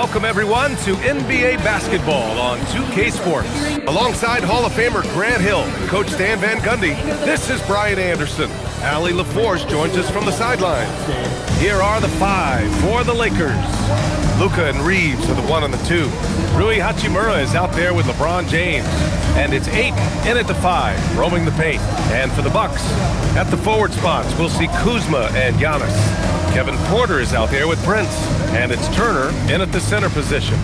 Welcome, everyone, to NBA basketball on 2K Sports. Alongside Hall of Famer Grant Hill and Coach Stan Van Gundy, this is Brian Anderson. Allie LaForce joins us from the sidelines. Here are the five for the Lakers. Luka and Reeves are the 1 and the 2. Rui Hachimura is out there with LeBron James. And it's Ayton in at the 5, roaming the paint. And for the Bucks, at the forward spots, we'll see Kuzma and Giannis. Kevin Porter is out there with Prince. And it's Turner in at the center position.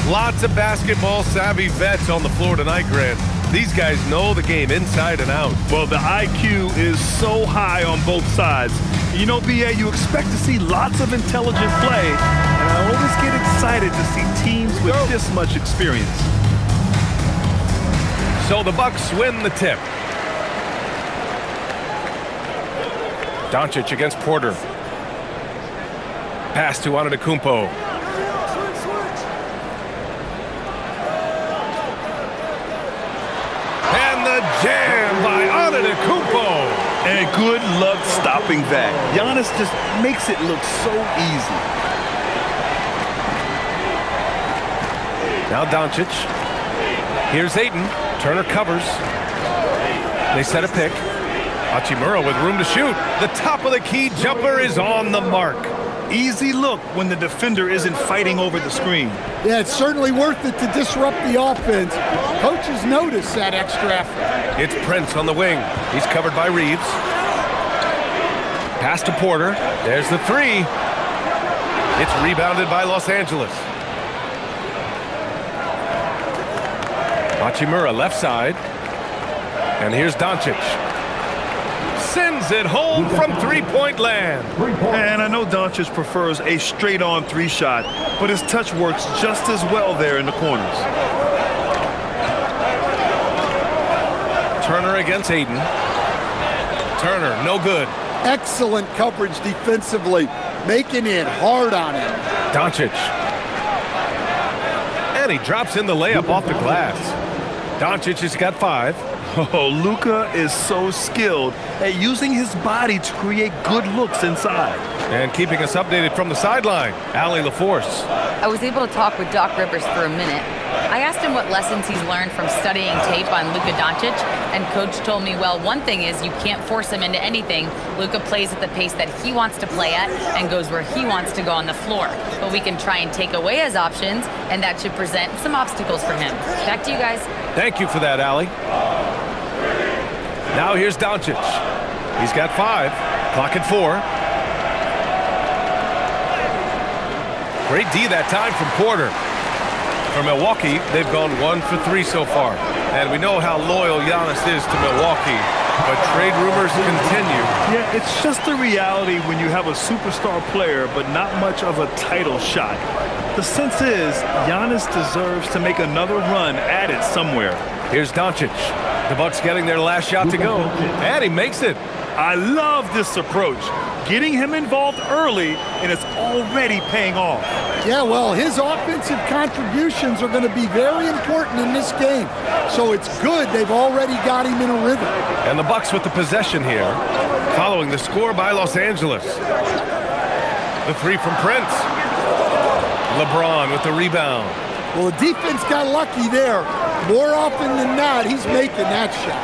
Lots of basketball-savvy vets on the floor tonight, Grant. These guys know the game inside and out. Well, the IQ is so high on both sides. You know, BA, you expect to see lots of intelligent play, and I always get excited to see teams with this much experience. So the Bucks win the tip. Doncic against Porter. Pass to Antetokounmpo. And the jam by Antetokounmpo. And good luck stopping that. Giannis just makes it look so easy. Now Doncic. Here's Ayton. Turner covers. They set a pick. Hachimura with room to shoot. The top of the key jumper is on the mark. Easy look when the defender isn't fighting over the screen. Yeah, it's certainly worth it to disrupt the offense. Coaches notice that extra effort. It's Prince on the wing. He's covered by Reeves. Pass to Porter. There's the 3. It's rebounded by Los Angeles. Hachimura left side. And here's Doncic. Sends it home from three-point land. And I know Doncic prefers a straight-on 3 shot, but his touch works just as well there in the corners. Turner against Ayton. Turner, no good. Excellent coverage defensively, making it hard on him. Doncic. And he drops in the layup off the glass. Doncic has got 5. Oh, Luka is so skilled at using his body to create good looks inside. And keeping us updated from the sideline, Allie LaForce. I was able to talk with Doc Rivers for a minute. I asked him what lessons he's learned from studying tape on Luka Doncic, and Coach told me, well, one thing is you can't force him into anything. Luka plays at the pace that he wants to play at and goes where he wants to go on the floor. But we can try and take away his options, and that should present some obstacles for him. Back to you guys. Thank you for that, Allie. Now here's Doncic. He's got 5. Clock at 4. Great D that time from Porter. For Milwaukee, they've gone 1 for 3 so far. And we know how loyal Giannis is to Milwaukee. But trade rumors continue. Yeah, it's just the reality when you have a superstar player but not much of a title shot. The sense is Giannis deserves to make another run at it somewhere. Here's Doncic. The Bucks getting their last shot to go. And he makes it. I love this approach. Getting him involved early, and it's already paying off. Yeah, well, his offensive contributions are going to be very important in this game. So it's good they've already got him in a rhythm. And the Bucks with the possession here, following the score by Los Angeles. The 3 from Prince. LeBron with the rebound. Well, the defense got lucky there. More often than not, he's making that shot.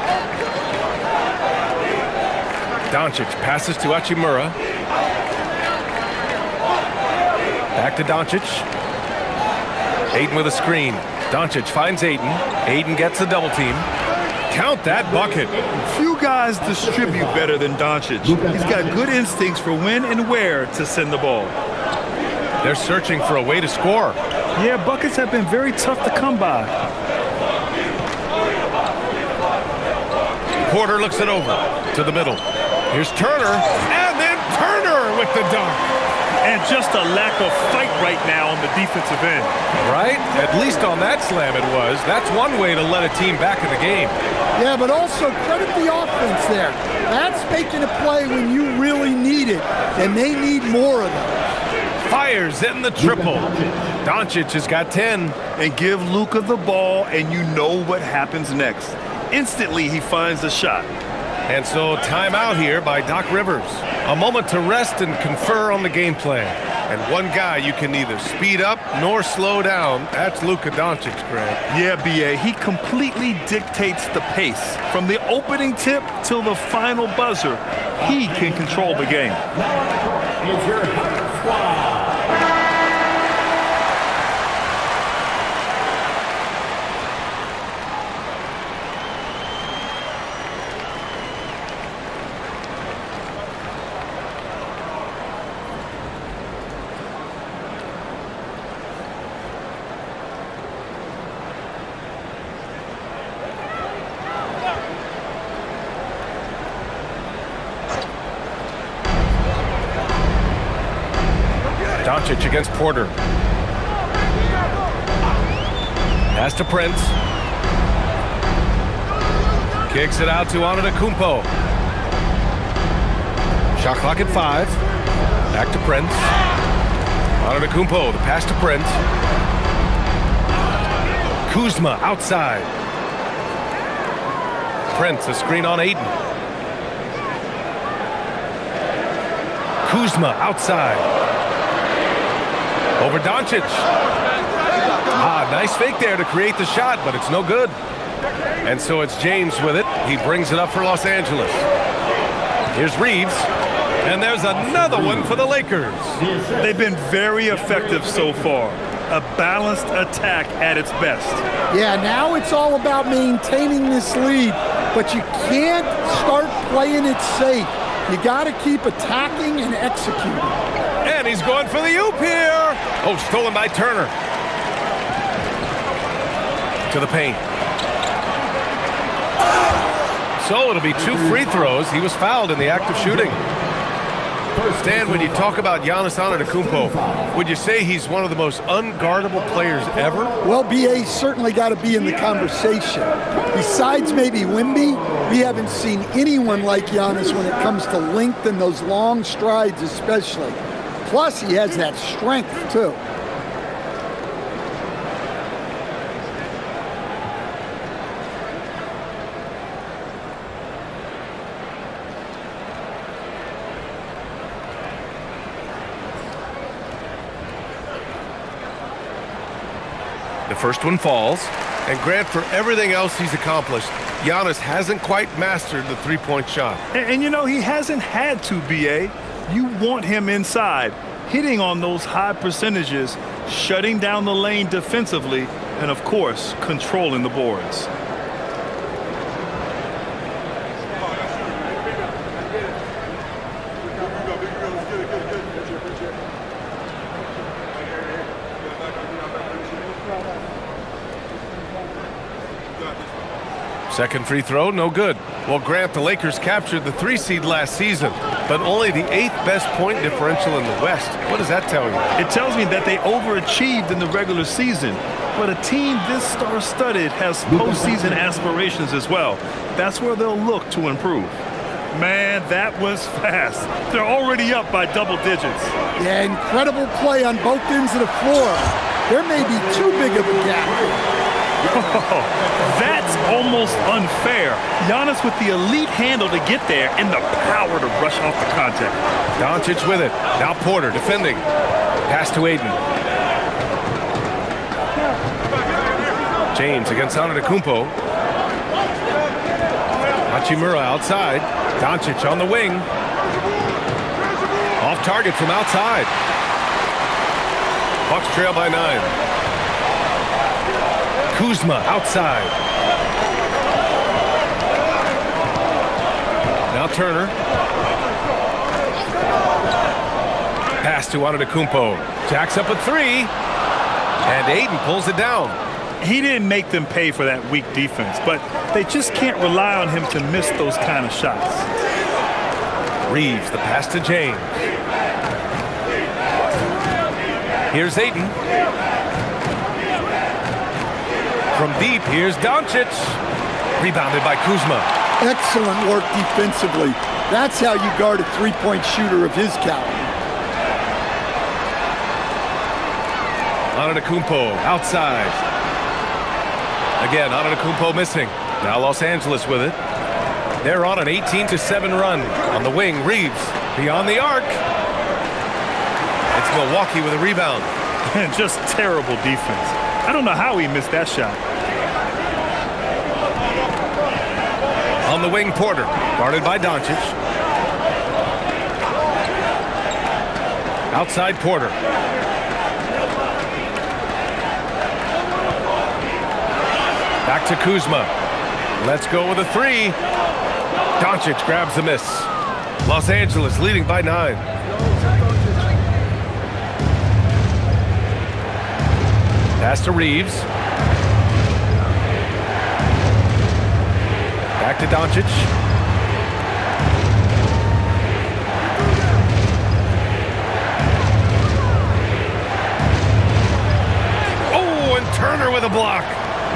Doncic passes to Hachimura. Back to Doncic. Ayton with a screen. Doncic finds Ayton. Ayton gets a double team. Count that bucket. Few guys distribute better than Doncic. He's got good instincts for when and where to send the ball. They're searching for a way to score. Yeah, buckets have been very tough to come by. Porter looks it over to the middle. Here's Turner, and then Turner with the dunk. And just a lack of fight right now on the defensive end. Right? At least on that slam it was. That's one way to let a team back in the game. Yeah, but also credit the offense there. That's making a play when you really need it, and they need more of them. Fires in the triple. Doncic has got 10. And give Luka the ball, and you know what happens next. Instantly, he finds the shot. And so timeout here by Doc Rivers. A moment to rest and confer on the game plan. And one guy you can neither speed up nor slow down, that's Luka Doncic, Grant. Yeah, B.A., he completely dictates the pace. From the opening tip till the final buzzer, he can control the game. Doncic against Porter. Pass to Prince. Kicks it out to Antetokounmpo. Shot clock at 5. Back to Prince. Antetokounmpo, the pass to Prince. Kuzma outside. Prince, a screen on Ayton. Kuzma outside. Over Doncic. Nice fake there to create the shot, but it's no good. And so it's James with it. He brings it up for Los Angeles. Here's Reeves. And there's another one for the Lakers. They've been very effective so far. A balanced attack at its best. Yeah, now it's all about maintaining this lead, but you can't start playing it safe. You got to keep attacking and executing. And he's going for the oop here. Oh, stolen by Turner. To the paint. So it'll be 2 free throws. He was fouled in the act of shooting. Stan, when you talk about Giannis Antetokounmpo, would you say he's one of the most unguardable players ever? Well, BA's certainly got to be in the conversation. Besides maybe Wemby, we haven't seen anyone like Giannis when it comes to length and those long strides especially. Plus, he has that strength, too. The first one falls. And Grant, for everything else he's accomplished, Giannis hasn't quite mastered the three-point shot. And you know, he hasn't had to, B.A. You want him inside, hitting on those high percentages, shutting down the lane defensively, and, of course, controlling the boards. Second free throw, no good. Well, Grant, the Lakers captured the 3 seed last season, but only the 8th best point differential in the West. What does that tell you? It tells me that they overachieved in the regular season, but a team this star-studded has postseason aspirations as well. That's where they'll look to improve. Man, that was fast. They're already up by double digits. Yeah, incredible play on both ends of the floor. There may be too big of a gap. That's almost unfair. Giannis with the elite handle to get there and the power to rush off the contact. Doncic with it. Now Porter defending. Pass to Ayton. James against Antetokounmpo. Hachimura outside. Doncic on the wing. Off target from outside. Bucks trail by 9. Kuzma outside. Now Turner. Pass to Antetokounmpo. Jacks up a 3. And Ayton pulls it down. He didn't make them pay for that weak defense, but they just can't rely on him to miss those kind of shots. Reeves, the pass to James. Here's Ayton. From deep, here's Doncic. Rebounded by Kuzma. Excellent work defensively. That's how you guard a three-point shooter of his caliber. Antetokounmpo outside. Again, Antetokounmpo missing. Now Los Angeles with it. They're on an 18-7 run. On the wing, Reeves beyond the arc. It's Milwaukee with a rebound. And just terrible defense. I don't know how he missed that shot. On the wing, Porter, guarded by Doncic. Outside, Porter. Back to Kuzma. Let's go with a three. Doncic grabs the miss. Los Angeles leading by 9. Pass to Reeves. Back to Doncic. Oh, and Turner with a block.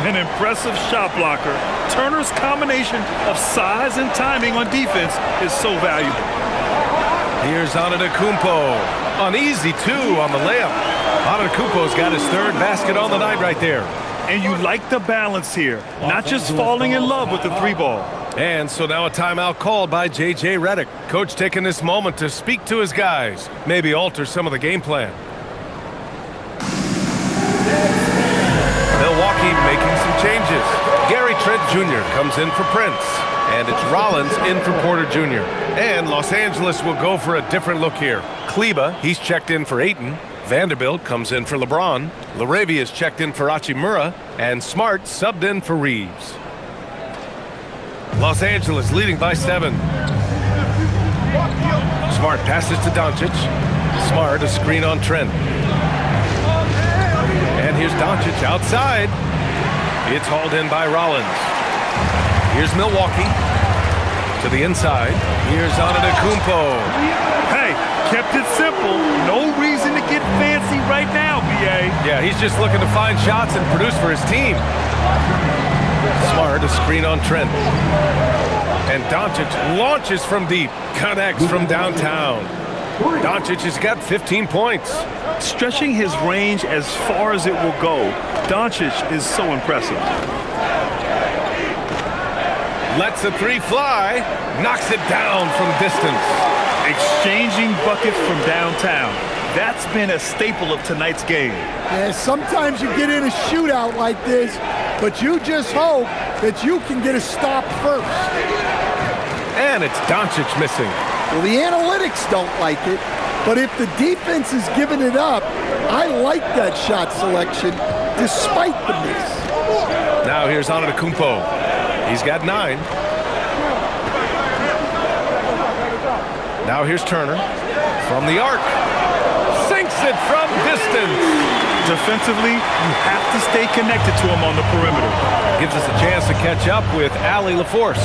An impressive shot blocker. Turner's combination of size and timing on defense is so valuable. Here's Antetokounmpo. An easy 2 on the layup. Antetokounmpo's got his 3rd basket on the night right there. And you like the balance here, not just falling in love with the 3-ball. And so now a timeout called by J.J. Redick. Coach taking this moment to speak to his guys, maybe alter some of the game plan. Milwaukee making some changes. Gary Trent Jr. comes in for Prince. And it's Rollins in for Porter Jr. And Los Angeles will go for a different look here. Kleba, he's checked in for Ayton. Vanderbilt comes in for LeBron. Laravia's checked in for Hachimura. And Smart subbed in for Reeves. Los Angeles leading by 7. Smart passes to Doncic. Smart a screen on Trent. And here's Doncic outside. It's hauled in by Rollins. Here's Milwaukee to the inside. Here's Antetokounmpo. Hey, kept it simple. No reason to get fancy right now, B.A. Yeah, he's just looking to find shots and produce for his team. Smart a screen on Trent. And Doncic launches from deep. Connects from downtown. Doncic has got 15 points. Stretching his range as far as it will go, Doncic is so impressive. Lets a 3 fly. Knocks it down from distance. Exchanging buckets from downtown. That's been a staple of tonight's game. Yeah, sometimes you get in a shootout like this, but you just hope that you can get a stop first. And it's Doncic missing. Well, the analytics don't like it, but if the defense is giving it up, I like that shot selection despite the miss. Now here's Antetokounmpo. He's got 9. Now here's Turner from the arc. Sinks it from distance. Defensively, you have to stay connected to him on the perimeter. Gives us a chance to catch up with Allie LaForce.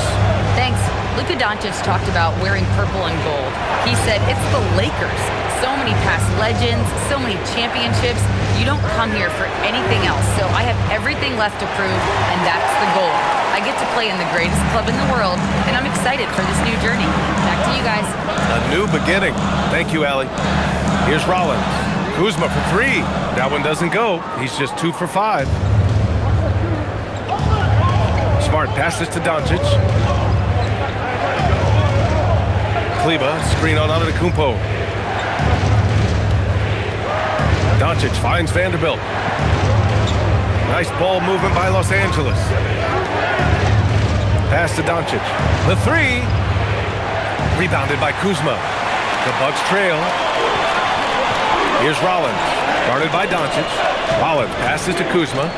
Thanks. Luka Doncic talked about wearing purple and gold. He said, it's the Lakers. So many past legends, so many championships. You don't come here for anything else. So I have everything left to prove, and that's the goal. I get to play in the greatest club in the world, and I'm excited for this new journey. Back to you guys. A new beginning. Thank you, Allie. Here's Rollins. Kuzma for 3. That one doesn't go. He's just 2 for 5. Smart passes to Doncic. Kleba, screen on Antetokounmpo. Doncic finds Vanderbilt. Nice ball movement by Los Angeles. Pass to Doncic. The 3. Rebounded by Kuzma. The Bucks trail. Here's Rollins. Guarded by Doncic. Rollins passes to Kuzma.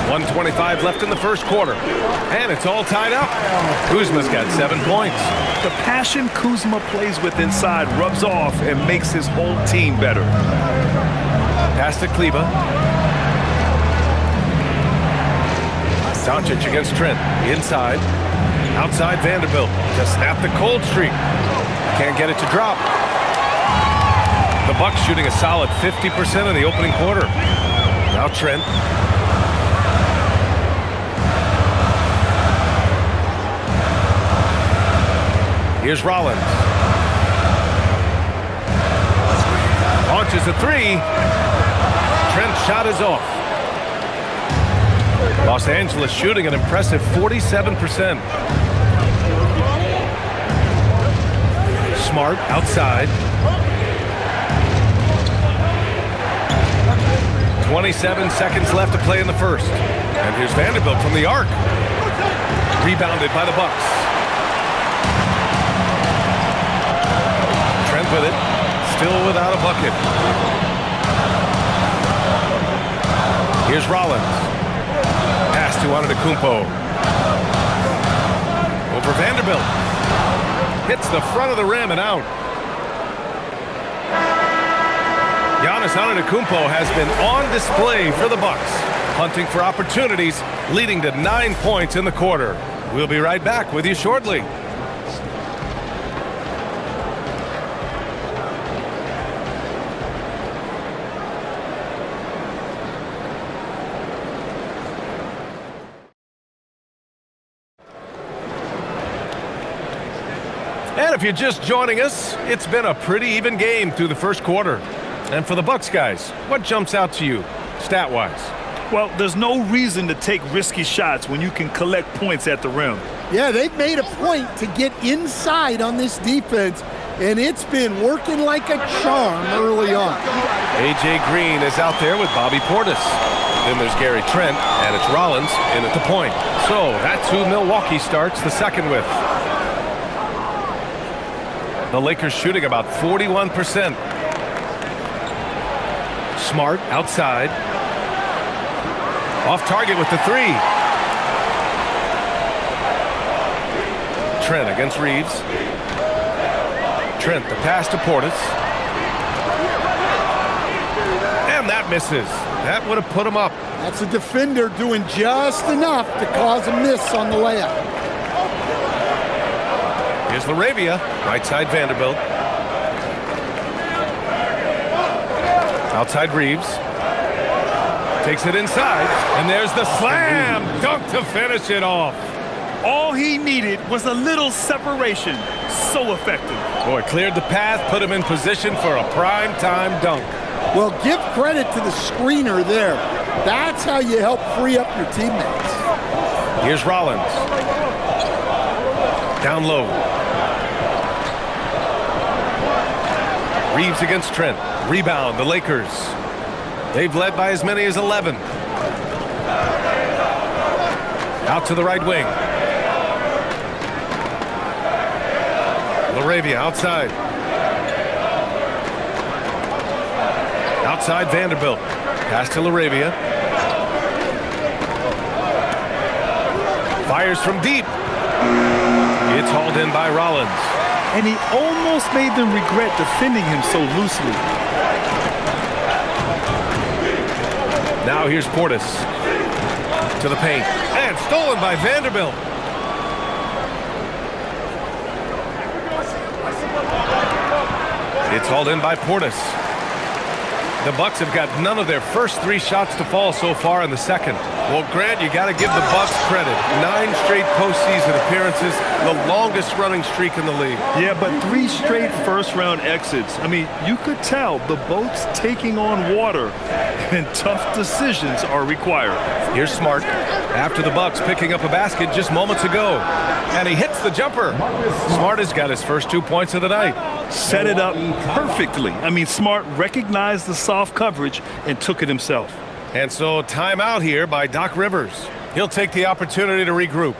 1:25 left in the first quarter. And it's all tied up. Kuzma's got 7 points. The passion Kuzma plays with inside rubs off and makes his whole team better. Pass to Kleba. Doncic against Trent. Inside. Outside Vanderbilt. To snap the cold streak. Can't get it to drop. The Bucks shooting a solid 50% in the opening quarter. Now Trent. Here's Rollins. Launches a 3. Trent's shot is off. Los Angeles shooting an impressive 47%. Smart outside. 27 seconds left to play in the first. And here's Vanderbilt from the arc. Rebounded by the Bucks. Trent with it. Still without a bucket. Here's Rollins. Pass to Antetokounmpo. Over Vanderbilt. Hits the front of the rim and out. Giannis Antetokounmpo has been on display for the Bucks, hunting for opportunities, leading to 9 points in the quarter. We'll be right back with you shortly. And if you're just joining us, it's been a pretty even game through the first quarter. And for the Bucks guys, what jumps out to you, stat-wise? Well, there's no reason to take risky shots when you can collect points at the rim. Yeah, they've made a point to get inside on this defense, and it's been working like a charm early on. A.J. Green is out there with Bobby Portis. Then there's Gary Trent, and it's Rollins in at the point. So that's who Milwaukee starts the second with. The Lakers shooting about 41%. Smart outside. Off target with the three. Trent against Reeves. Trent, the pass to Portis. And that misses. That would have put him up. That's a defender doing just enough to cause a miss on the layup. Here's LaRavia, right side Vanderbilt. Outside Reeves. Takes it inside, and there's the slam dunk to finish it off. All he needed was a little separation. So effective. Boy, cleared the path, put him in position for a prime-time dunk. Well, give credit to the screener there. That's how you help free up your teammates. Here's Rollins. Down low. Reeves against Trent. Rebound, the Lakers. They've led by as many as 11. Out to the right wing. LaRavia outside. Outside Vanderbilt. Pass to LaRavia. Fires from deep. It's hauled in by Rollins. And he almost made them regret defending him so loosely. Now here's Portis to the paint. And stolen by Vanderbilt. It's hauled in by Portis. The Bucks have got none of their first three shots to fall so far in the second. Well, Grant, you got to give the Bucks credit. 9 straight postseason appearances, the longest running streak in the league. Yeah, but 3 straight first-round exits. I mean, you could tell the boat's taking on water, and tough decisions are required. Here's Smart after the Bucks picking up a basket just moments ago. And he hits the jumper. Smart has got his first 2 points of the night. Set it up perfectly. I mean, Smart recognized the soft coverage and took it himself. And so timeout here by Doc Rivers. He'll take the opportunity to regroup.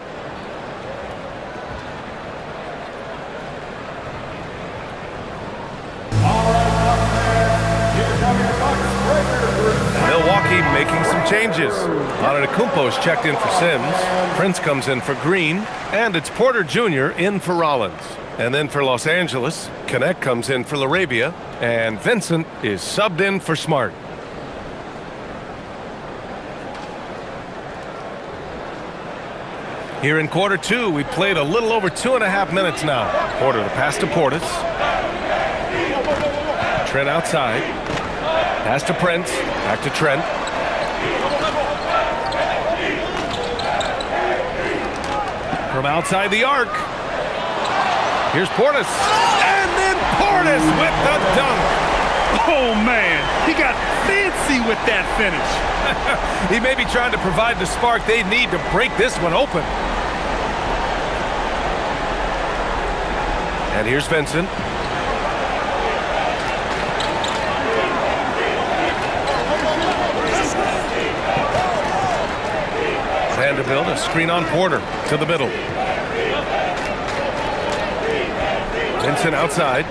Milwaukee making some changes. Antetokounmpo's checked in for Sims. Prince comes in for Green. And it's Porter Jr. in for Rollins. And then for Los Angeles, Connect comes in for LaRavia. And Vincent is subbed in for Smart. Here in quarter 2, we played a little over 2.5 minutes now. Porter, the pass to Portis. Trent outside. Pass to Prince. Back to Trent. From outside the arc. Here's Portis. And then Portis with the dunk. Oh, man. He got fancy with that finish. He may be trying to provide the spark they need to break this one open. And here's Vincent. Vanderbilt, a screen on Porter to the middle. Vincent outside.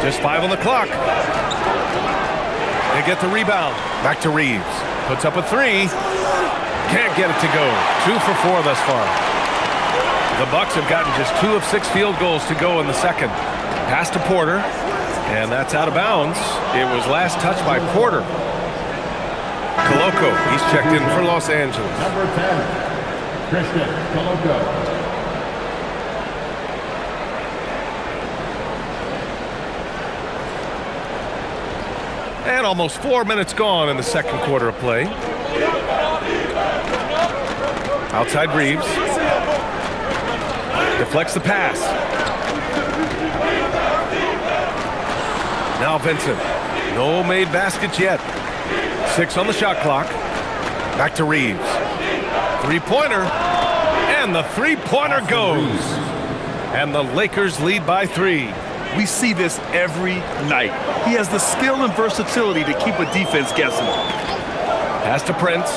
Just 5 on the clock. They get the rebound. Back to Reeves. Puts up a 3. Can't get it to go. 2 for 4 thus far. The Bucks have gotten just 2 of 6 field goals to go in the second. Pass to Porter, and that's out of bounds. It was last touched by Porter. Koloko, he's checked in for Los Angeles. Number 10, Christian Koloko. And almost 4 minutes gone in the second quarter of play. Outside Reeves. Deflects the pass. Now Vincent. No made baskets yet. 6 on the shot clock. Back to Reeves. 3-pointer. And the 3-pointer goes. And the Lakers lead by 3. We see this every night. He has the skill and versatility to keep a defense guessing. Pass to Prince.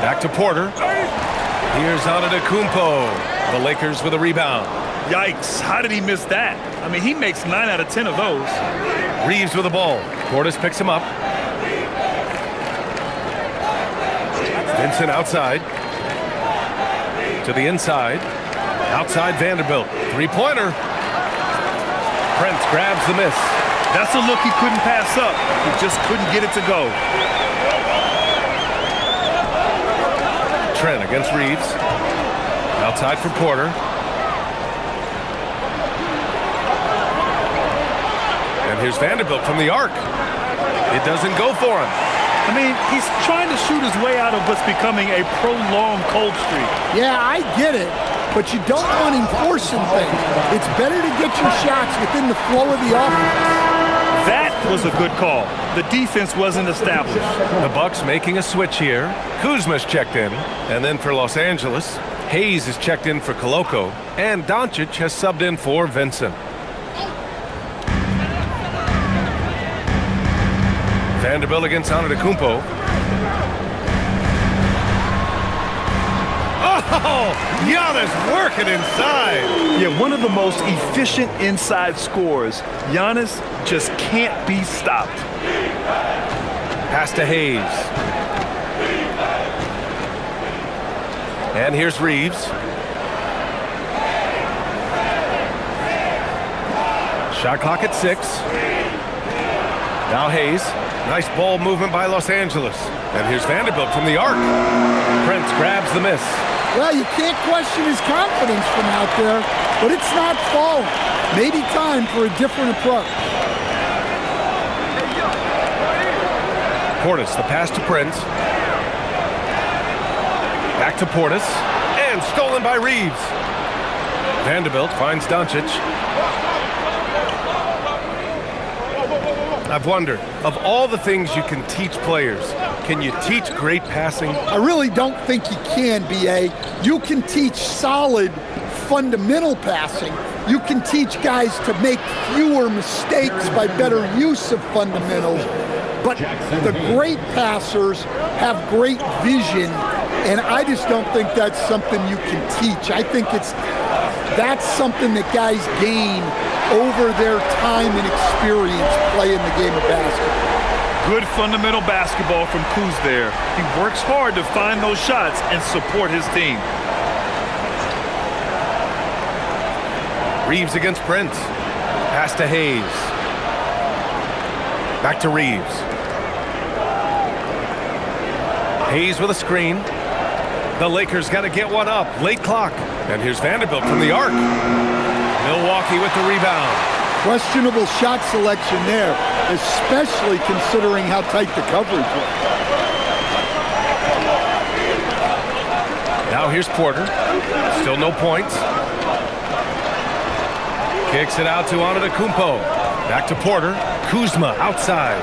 Back to Porter. Here's Antetokounmpo. The Lakers with a rebound. Yikes, how did he miss that? I mean, he makes 9 out of 10 of those. Reeves with the ball. Portis picks him up. Vincent outside. To the inside. Outside Vanderbilt. 3-pointer. Prince grabs the miss. That's a look he couldn't pass up. He just couldn't get it to go. Trent against Reeves. Outside for Porter. And here's Vanderbilt from the arc. It doesn't go for him. I mean, he's trying to shoot his way out of what's becoming a prolonged cold streak. Yeah, I get it, but you don't want him forcing things. It's better to get your shots within the flow of the offense. That was a good call. The defense wasn't established. The Bucks making a switch here. Kuzma's checked in. And then for Los Angeles, Hayes is checked in for Koloko. And Doncic has subbed in for Vincent. Vanderbilt against Antetokounmpo. Oh, Giannis working inside. Yeah, one of the most efficient inside scorers. Giannis just can't be stopped. Pass to Hayes. And here's Reeves. Shot clock at 6. Now Hayes. Nice ball movement by Los Angeles. And here's Vanderbilt from the arc. Prince grabs the miss. Well, you can't question his confidence from out there, but it's not falling. Maybe time for a different approach. Portis, the pass to Prince. Back to Portis. And stolen by Reeves. Vanderbilt finds Doncic. I've wondered, of all the things you can teach players, can you teach great passing? I really don't think you can, B.A. You can teach solid, fundamental passing. You can teach guys to make fewer mistakes by better use of fundamentals. But the great passers have great vision, and I just don't think that's something you can teach. I think that's something that guys gain over their time and experience playing the game of basketball. Good fundamental basketball from Kuz there. He works hard to find those shots and support his team. Reeves against Prince. Pass to Hayes. Back to Reeves. Hayes with a screen. The Lakers got to get one up. Late clock. And here's Vanderbilt from the arc. Milwaukee with the rebound. Questionable shot selection there, especially considering how tight the coverage was. Now here's Porter. Still no points. Kicks it out to Antetokounmpo. Back to Porter. Kuzma outside.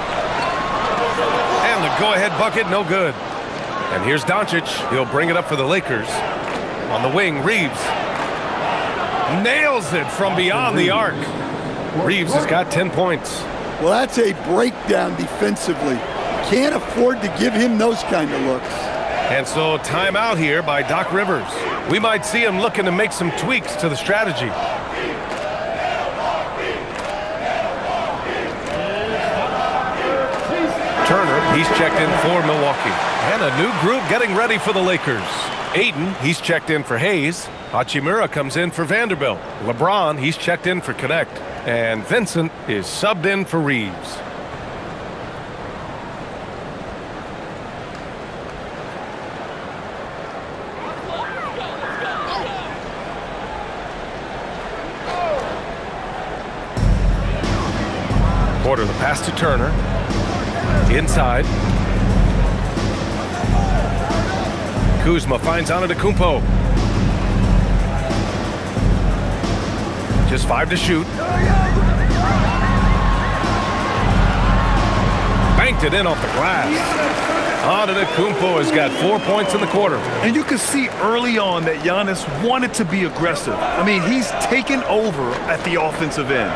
And the go-ahead bucket, no good. And here's Doncic. He'll bring it up for the Lakers. On the wing, Reeves. Nails it from beyond the arc. Reeves has got 10 points. Well, that's a breakdown defensively. Can't afford to give him those kind of looks. And so timeout here by Doc Rivers. We might see him looking to make some tweaks to the strategy. Turner, he's checked in for Milwaukee. And a new group getting ready for the Lakers. Ayton, he's checked in for Hayes. Hachimura comes in for Vanderbilt. LeBron, he's checked in for Connect. And Vincent is subbed in for Reeves. Porter, the pass to Turner. Inside. Kuzma finds Antetokounmpo. Just 5 to shoot. Banked it in off the glass. Antetokounmpo has got 4 points in the quarter. And you can see early on that Giannis wanted to be aggressive. I mean, he's taken over at the offensive end.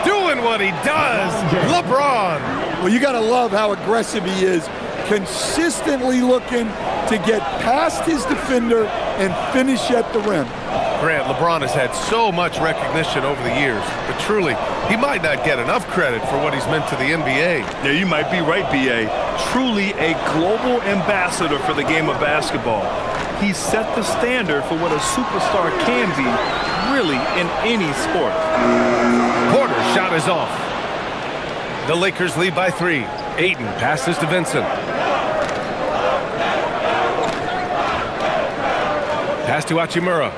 Doing what he does, LeBron. Well, you got to love how aggressive he is. Consistently looking to get past his defender and finish at the rim. Grant, LeBron has had so much recognition over the years, but truly, he might not get enough credit for what he's meant to the NBA. Yeah, you might be right, B.A. Truly a global ambassador for the game of basketball. He set the standard for what a superstar can be, really, in any sport. Porter's shot is off. The Lakers lead by 3. Ayton passes to Vincent. Pass to Hachimura.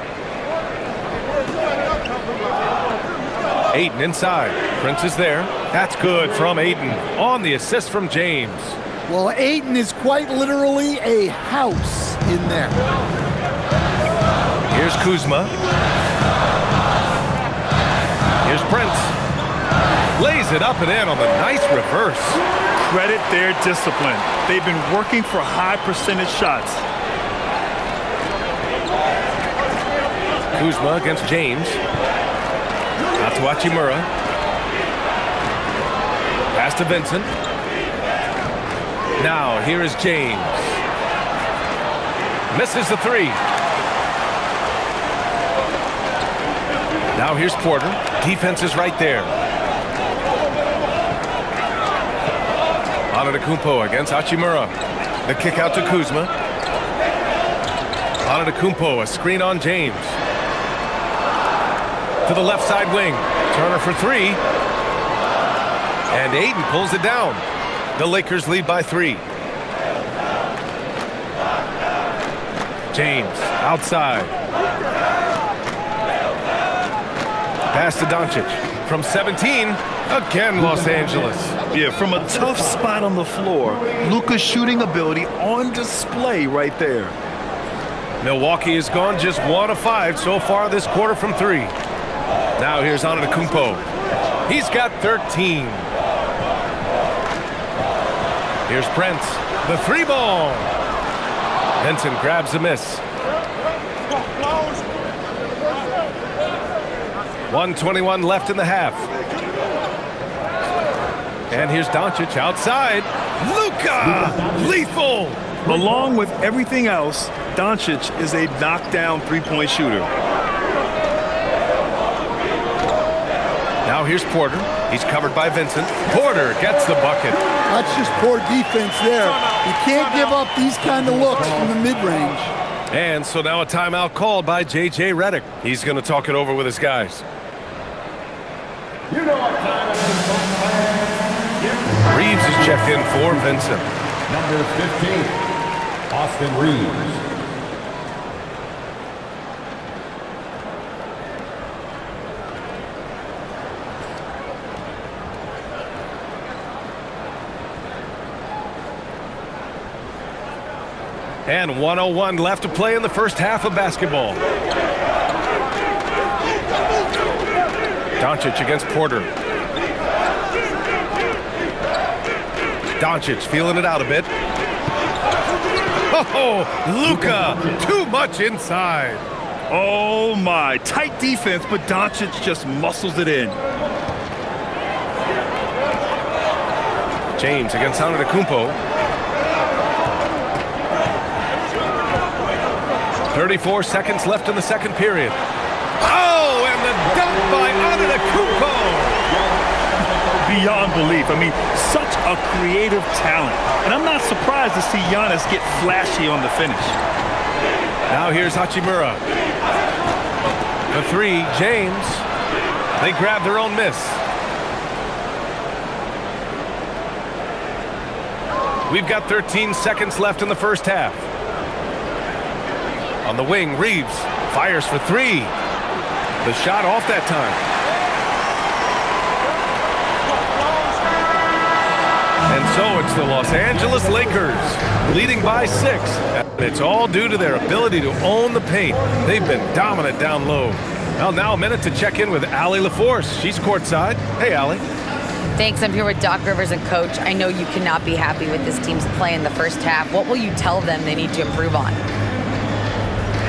Ayton inside. Prince is there. That's good from Ayton. On the assist from James. Well, Ayton is quite literally a house in there. Here's Kuzma. Here's Prince. Lays it up and in on the nice reverse. Credit their discipline. They've been working for high percentage shots. Kuzma against James. Out to Hachimura. Pass to Vincent. Now here is James. Misses the 3. Now here's Porter. Defense is right there. Antetokounmpo against Hachimura. The kick out to Kuzma. Antetokounmpo, a screen on James. To the left side wing. Turner for 3. And Ayton pulls it down. The Lakers lead by 3. James outside. Pass to Doncic. From 17, again Los Angeles. Yeah, from a tough spot on the floor, Luka's shooting ability on display right there. Milwaukee has gone just 1 of 5 so far this quarter from 3. Now here's Antetokounmpo. He's got 13. Here's Prince. The 3 ball. Vincent grabs the miss. 1:21 left in the half. And here's Doncic outside. Luka! Lethal! Along with everything else, Doncic is a knockdown three-point shooter. Now here's Porter. He's covered by Vincent. Porter gets the bucket. That's just poor defense there. You can't give up these kind of looks from the mid-range. And so now a timeout called by J.J. Redick. He's going to talk it over with his guys. You know what time it is, man. Reeves is checked in for Vincent. Number 15, Austin Reeves. And 1:01 left to play in the first half of basketball. Doncic against Porter. Doncic feeling it out a bit. Oh, Luka, too much inside. Oh my, tight defense, but Doncic just muscles it in. James against Antetokounmpo. 34 seconds left in the second period. Oh, and the dunk by Antetokounmpo. Beyond belief. I mean, such a creative talent. And I'm not surprised to see Giannis get flashy on the finish. Now here's Hachimura. The three, James. They grab their own miss. We've got 13 seconds left in the first half. On the wing, Reeves fires for three. The shot off that time. And so it's the Los Angeles Lakers leading by 6. And it's all due to their ability to own the paint. They've been dominant down low. Well, now a minute to check in with Allie LaForce. She's courtside. Hey, Allie. Thanks. I'm here with Doc Rivers and Coach. I know you cannot be happy with this team's play in the first half. What will you tell them they need to improve on?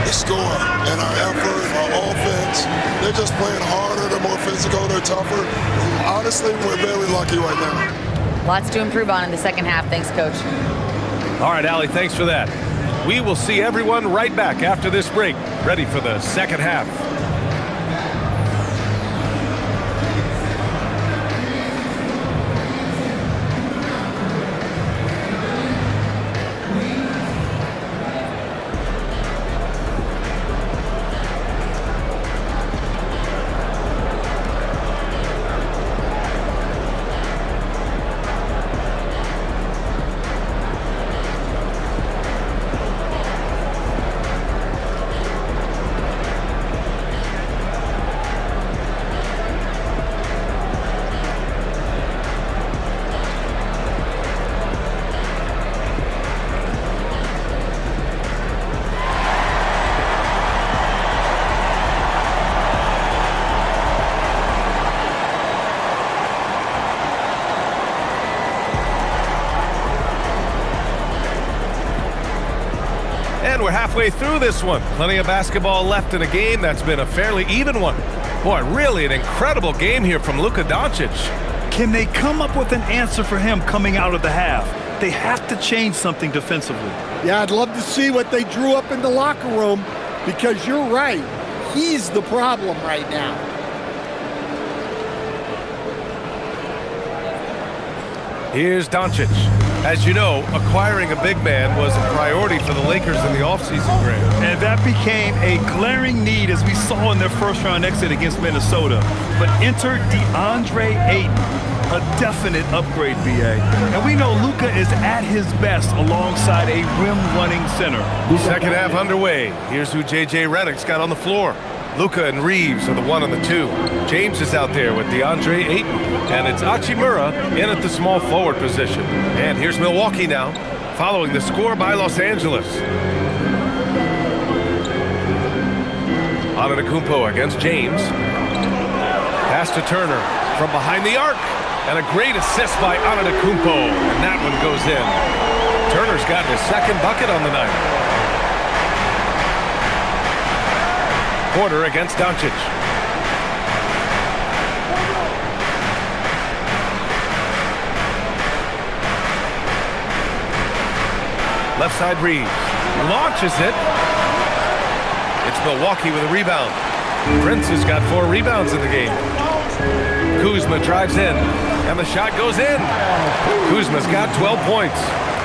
The score and our effort, our offense. They're just playing harder. They're more physical. They're tougher. Honestly, we're very lucky right now. Lots to improve on in the second half. Thanks, Coach. All right, Allie, thanks for that. We will see everyone right back after this break, ready for the second half. We're halfway through this one. Plenty of basketball left in a game that's been a fairly even one. Boy, really an incredible game here from Luka Doncic. Can they come up with an answer for him coming out of the half? They have to change something defensively. Yeah, I'd love to see what they drew up in the locker room, because you're right. He's the problem right now. Here's Doncic. As you know, acquiring a big man was a priority for the Lakers in the offseason, Graham. And that became a glaring need, as we saw in their first-round exit against Minnesota. But enter DeAndre Ayton, a definite upgrade, BA. And we know Luka is at his best alongside a rim-running center. Second half underway. Here's who J.J. Redick's got on the floor. Luka and Reeves are the 1 and the 2. James is out there with DeAndre Ayton. And it's Hachimura in at the small forward position. And here's Milwaukee now, following the score by Los Angeles. Antetokounmpo against James. Pass to Turner from behind the arc. And a great assist by Antetokounmpo. And that one goes in. Turner's got his second bucket on the night. Porter against Doncic. Left side Reeves. Launches it. It's Milwaukee with a rebound. Prince has got 4 rebounds in the game. Kuzma drives in. And the shot goes in. Kuzma's got 12 points.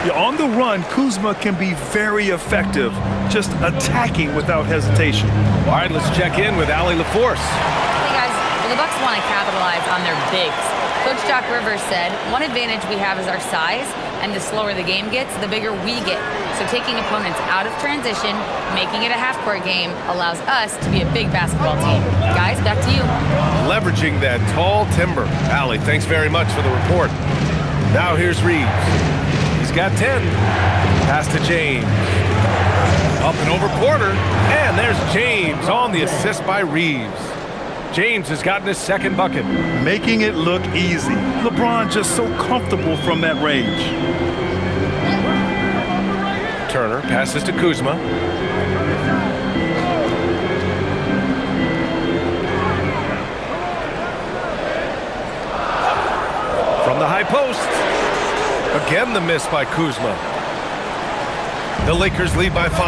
Yeah, on the run, Kuzma can be very effective, just attacking without hesitation. All right, let's check in with Allie LaForce. Hey guys, well, the Bucks want to capitalize on their bigs. Coach Doc Rivers said, one advantage we have is our size, and the slower the game gets, the bigger we get. So taking opponents out of transition, making it a half-court game, allows us to be a big basketball team. Guys, back to you. Leveraging that tall timber. Allie, thanks very much for the report. Now here's Reeves. He's got 10. Pass to James. Up and over Porter. And there's James on the assist by Reeves. James has gotten his second bucket. Making it look easy. LeBron just so comfortable from that range. Turner passes to Kuzma. post. Again, the miss by Kuzma. The Lakers lead by 5.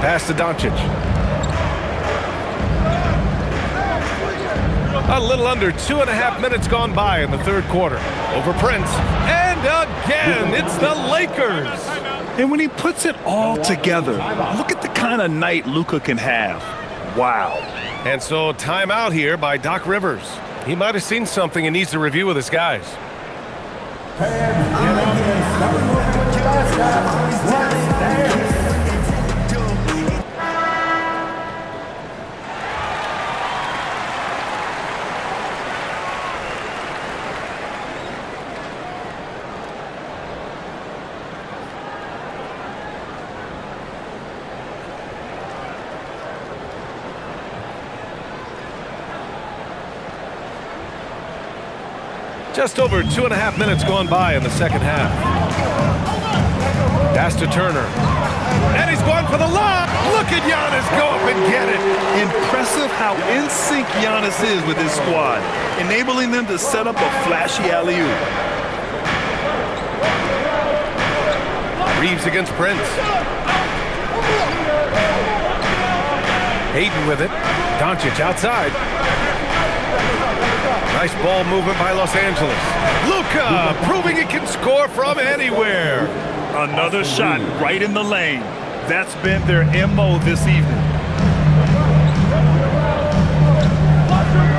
Pass to Doncic. A little under 2.5 minutes gone by in the third quarter. Over Prince. And again, it's the Lakers. And when he puts it all together, look at the kind of night Luka can have. Wow. And so timeout here by Doc Rivers. He might have seen something and needs to review with his guys. Just over 2.5 minutes gone by in the second half. Pass to Turner. And he's going for the lob. Look at Giannis go up and get it. Impressive how in sync Giannis is with his squad, enabling them to set up a flashy alley-oop. Reeves against Prince. Hayden with it. Doncic outside. Nice ball movement by Los Angeles. Luka proving he can score from anywhere. Another shot right in the lane. That's been their MO this evening.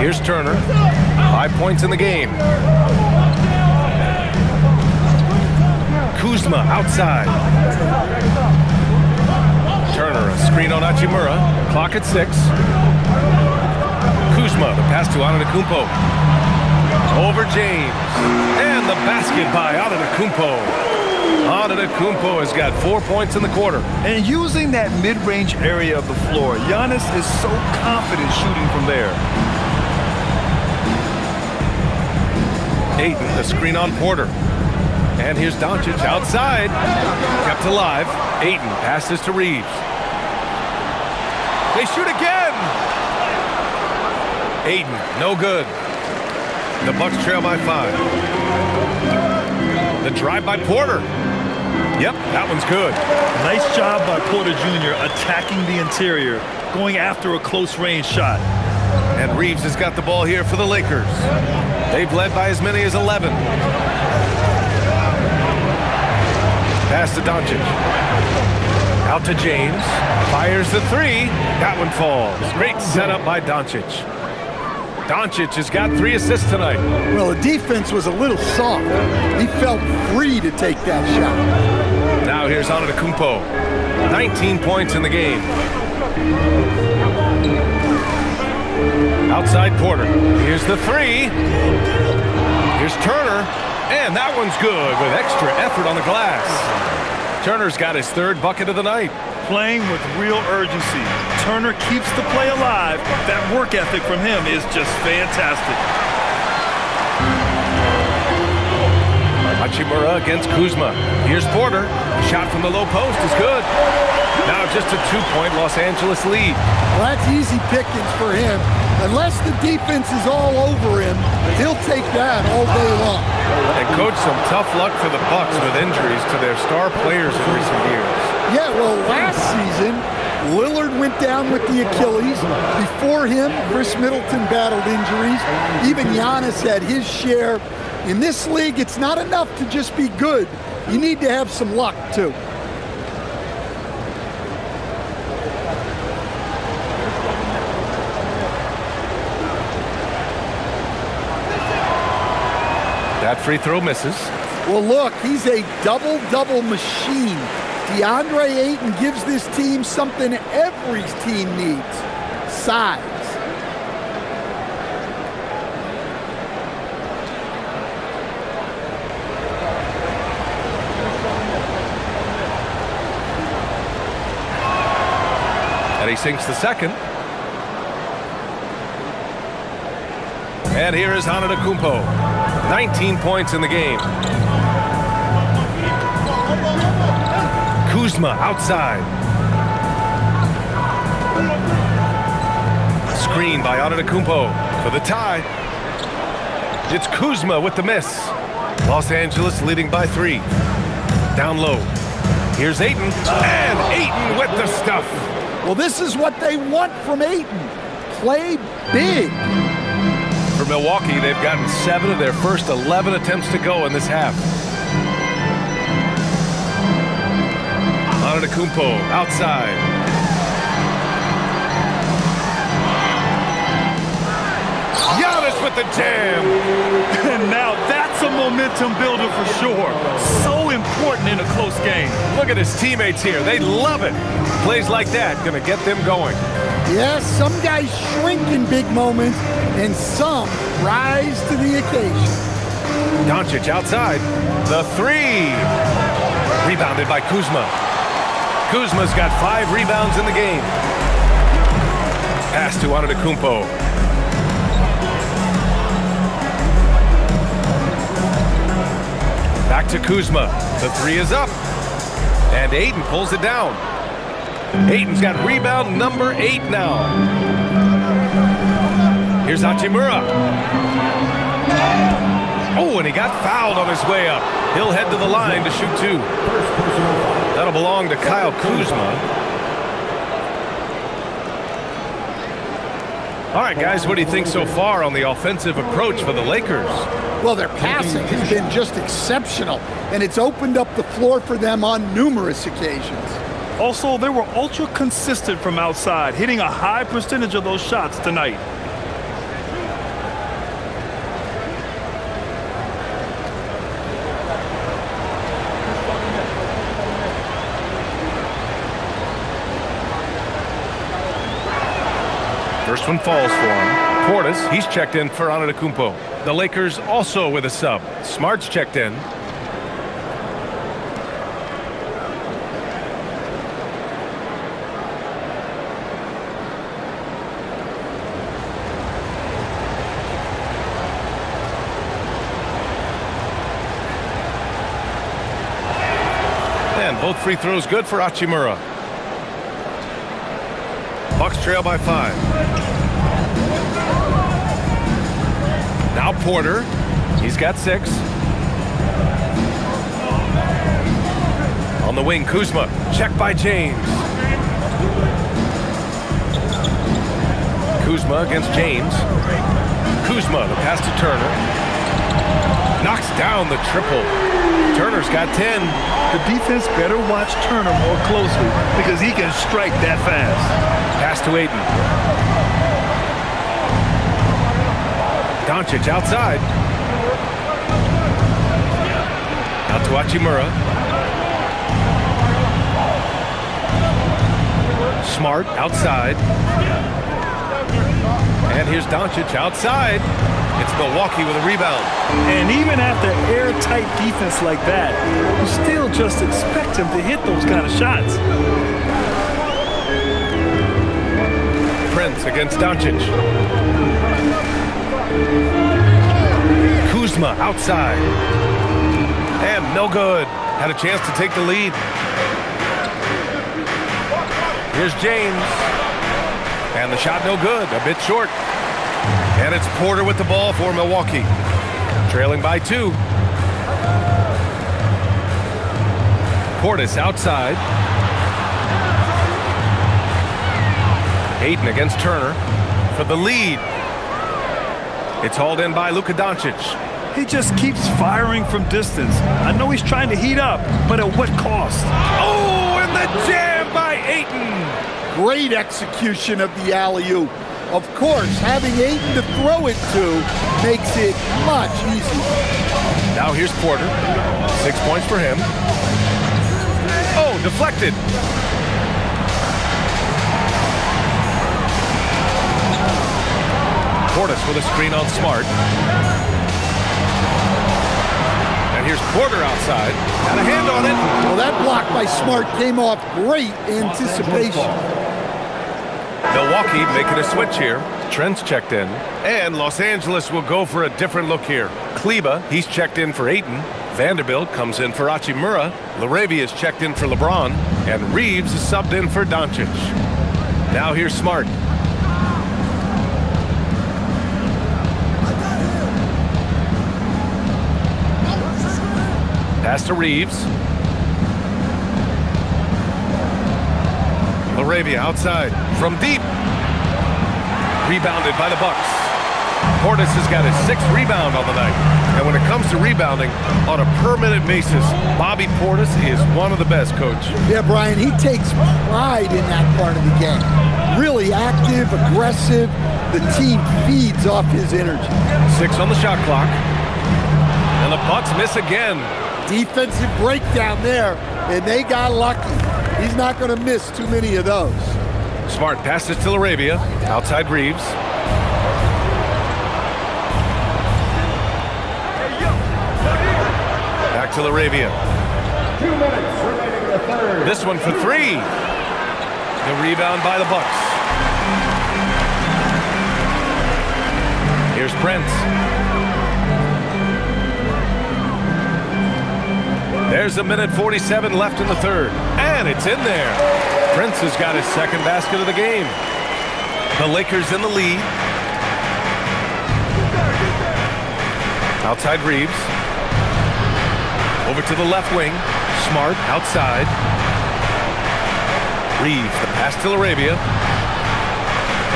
Here's Turner. 5 points in the game. Kuzma outside. Turner, a screen on Hachimura. Clock at 6. Kuzma, the pass to Antetokounmpo. Over James. And the basket by Antetokounmpo. Antetokounmpo has got 4 points in the quarter. And using that mid-range area of the floor, Giannis is so confident shooting from there. Ayton, the screen on Porter. And here's Doncic outside. Kept alive. Ayton passes to Reeves. They shoot again. Ayton, no good. The Bucks trail by 5. The drive by Porter. Yep, that one's good. Nice job by Porter Jr. attacking the interior, going after a close-range shot. And Reeves has got the ball here for the Lakers. They've led by as many as 11. Pass to Doncic. Out to James. Fires the 3. That one falls. Great setup by Doncic. Doncic has got 3 assists tonight. Well, the defense was a little soft. He felt free to take that shot. Now here's Antetokounmpo. 19 points in the game. Outside Porter. Here's the 3. Here's Turner. And that one's good with extra effort on the glass. Turner's got his 3rd bucket of the night. Playing with real urgency. Turner keeps the play alive. That work ethic from him is just fantastic. Hachimura against Kuzma. Here's Porter. Shot from the low post is good. Now just a 2-point Los Angeles lead. Well, that's easy pickings for him. Unless the defense is all over him, he'll take that all day long. And coach, some tough luck for the Bucks with injuries to their star players in recent years. Yeah, well, last season, Lillard went down with the Achilles. Before him, Chris Middleton battled injuries. Even Giannis had his share. In this league, it's not enough to just be good. You need to have some luck, too. That free throw misses. Well, look, he's a double-double machine. DeAndre Ayton gives this team something every team needs: size. And he sinks the second. And here is Antetokounmpo. 19 points in the game. Kuzma outside. Screen by Antetokounmpo for the tie. It's Kuzma with the miss. Los Angeles leading by 3. Down low. Here's Ayton, and Ayton with the stuff. Well, this is what they want from Ayton. Play big. For Milwaukee, they've gotten 7 of their first 11 attempts to go in this half. Antetokounmpo outside. Giannis with the jam. And now that's a momentum builder for sure. So important in a close game. Look at his teammates here. They love it. Plays like that going to get them going. Yes, some guys shrink in big moments, and some rise to the occasion. Doncic outside. The 3. Rebounded by Kuzma. Kuzma's got 5 rebounds in the game. Pass to Antetokounmpo. Back to Kuzma. The 3 is up. And Ayton pulls it down. Ayton's got rebound number 8 now. Here's Hachimura. Oh, and he got fouled on his way up. He'll head to the line to shoot 2. That'll belong to Kyle Kuzma. All right, guys, what do you think so far on the offensive approach for the Lakers? Well, their passing has been just exceptional, and it's opened up the floor for them on numerous occasions. Also, they were ultra consistent from outside, hitting a high percentage of those shots tonight. First one falls for him. Portis, he's checked in for Antetokounmpo. The Lakers also with a sub. Smart's checked in. And both free throws good for Hachimura. Bucks trail by 5. Now Porter. He's got 6. On the wing, Kuzma. Checked by James. Kuzma against James. Kuzma, the pass to Turner. Knocks down the triple. Turner's got 10. The defense better watch Turner more closely because he can strike that fast. Pass to Ayton. Doncic outside. Out to Hachimura. Smart outside. And here's Doncic outside. It's Milwaukee with a rebound. And even after airtight defense like that, you still just expect him to hit those kind of shots. Prince against Doncic. Kuzma outside. And no good. Had a chance to take the lead. Here's James. And the shot no good. A bit short. And it's Porter with the ball for Milwaukee. Trailing by 2. Portis outside. Ayton against Turner for the lead. It's hauled in by Luka Doncic. He just keeps firing from distance. I know he's trying to heat up, but at what cost? Oh, and the jam by Ayton. Great execution of the alley-oop. Of course, having Ayton to throw it to makes it much easier. Now here's Porter. 6 points for him. Oh, deflected. Portis with a screen on Smart. And here's Porter outside. Got a hand on it. Well, that block by Smart came off great anticipation. Milwaukee making a switch here. Trent's checked in. And Los Angeles will go for a different look here. Kleba, he's checked in for Ayton. Vanderbilt comes in for Hachimura. Laravia's checked in for LeBron. And Reeves is subbed in for Doncic. Now here's Smart. Pass to Reeves. Laravia outside from deep. Rebounded by the Bucks. Hornets has got his 6th rebound on the night. And when it comes to rebounding on a per-minute basis, Bobby Portis is one of the best, Coach. Yeah, Brian, he takes pride in that part of the game. Really active, aggressive. The team feeds off his energy. 6 on the shot clock. And the Bucks miss again. Defensive breakdown there, and they got lucky. He's not going to miss too many of those. Smart passes to Laravia. Outside Reeves. Back to Laravia. 2 minutes remaining in the third. This one for 3. The rebound by the Bucks. Here's Prince. There's 1:47 left in the third. And it's in there. Prince has got his 2nd basket of the game. The Lakers in the lead. Outside Reeves. Over to the left wing. Smart outside. Reeves, the pass to Laravia.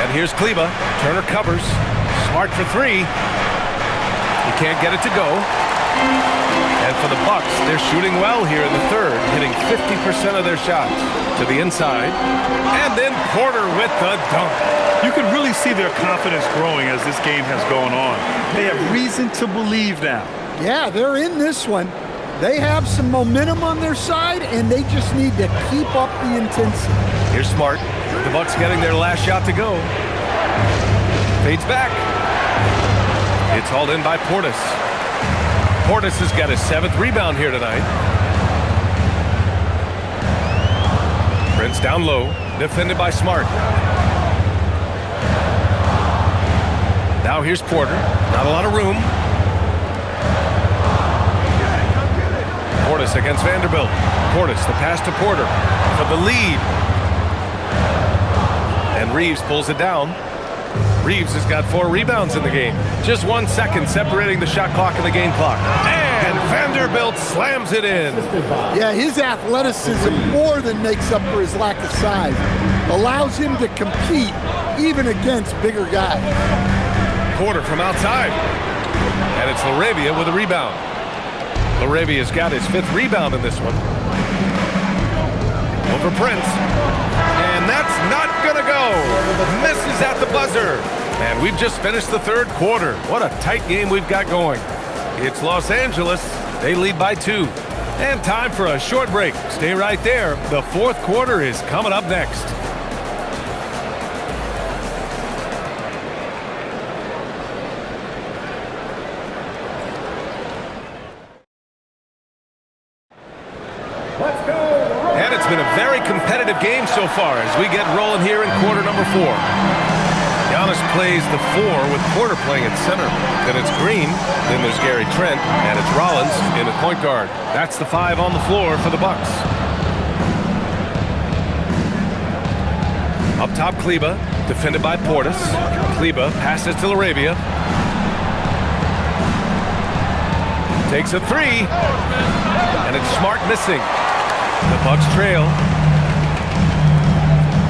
And here's Kleba. Turner covers. Smart for 3. He can't get it to go. And for the Bucks, they're shooting well here in the third, hitting 50% of their shots to the inside. And then Porter with the dunk. You can really see their confidence growing as this game has gone on. They have reason to believe now. Yeah, they're in this one. They have some momentum on their side, and they just need to keep up the intensity. Here's Smart. The Bucks getting their last shot to go. Fades back. It's hauled in by Portis. Portis has got his 7th rebound here tonight. Prince down low, defended by Smart. Now here's Porter. Not a lot of room. Portis against Vanderbilt. Portis, the pass to Porter for the lead. And Reeves pulls it down. Reeves has got 4 rebounds in the game. Just 1 second separating the shot clock and the game clock. And Vanderbilt slams it in. Yeah, his athleticism more than makes up for his lack of size. Allows him to compete even against bigger guys. Porter from outside. And it's Laravia with a rebound. Laravia's got his 5th rebound in this one. Over Prince. And that's not gonna go. Misses at the buzzer. And we've just finished the third quarter. What a tight game we've got going. It's Los Angeles. They lead by 2. And time for a short break. Stay right there. The 4th quarter is coming up next. Let's go. And it's been a very competitive game so far as we get rolling here in quarter number 4. Giannis plays the 4 with Porter playing at center. Then it's Green, then there's Gary Trent, and it's Rollins in the point guard. That's the 5 on the floor for the Bucks. Up top, Kleba, defended by Portis. Kleba passes to Laravia. Takes a 3, and it's Smart missing. The Bucks trail.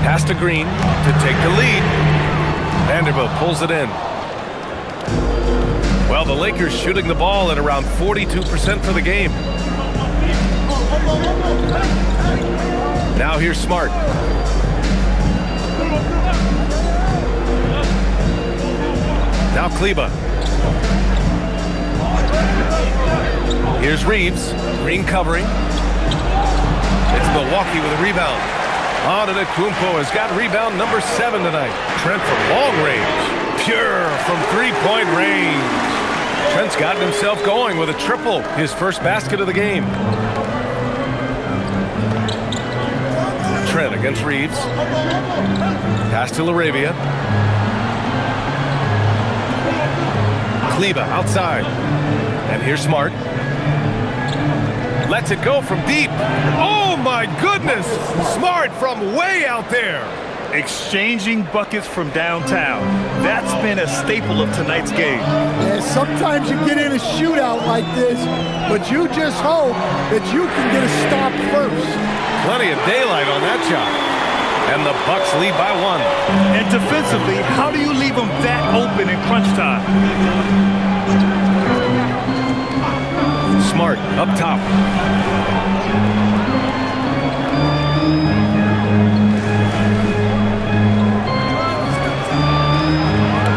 Pass to Green to take the lead. Vanderbilt pulls it in. Well, the Lakers shooting the ball at around 42% for the game. Now here's Smart. Now Kleba. Here's Reeves. Green covering. It's Milwaukee with a rebound. Antetokounmpo has got rebound number 7 tonight. Trent from long range. Pure from 3-point range. Trent's gotten himself going with a triple. His first basket of the game. Trent against Reeves. Pass to Laravia. Kleba outside. And here's Smart. Lets it go from deep. Oh my goodness! Smart from way out there. Exchanging buckets from downtown. That's been a staple of tonight's game. Yeah, sometimes you get in a shootout like this, but you just hope that you can get a stop first. Plenty of daylight on that shot. And the Bucks lead by 1. And defensively, how do you leave them that open in crunch time? Smart up top.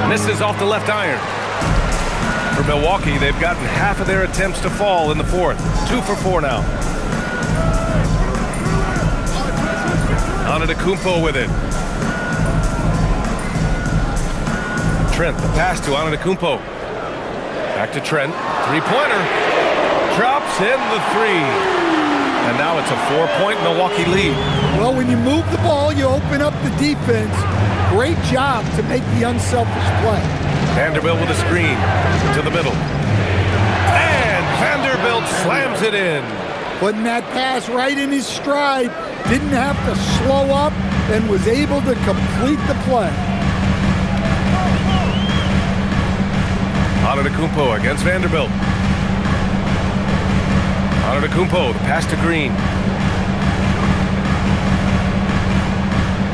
Misses off the left iron. For Milwaukee, they've gotten half of their attempts to fall in the fourth. 2 for 4 now. Antetokounmpo with it. Trent, the pass to Antetokounmpo. Back to Trent. Three-pointer. Drops in the 3. And now it's a 4-point Milwaukee lead. Well, when you move the ball, you open up the defense. Great job to make the unselfish play. Vanderbilt with a screen to the middle. And Vanderbilt slams it in. Putting that pass right in his stride. Didn't have to slow up and was able to complete the play. Antetokounmpo against Vanderbilt. Antetokounmpo, the pass to Green.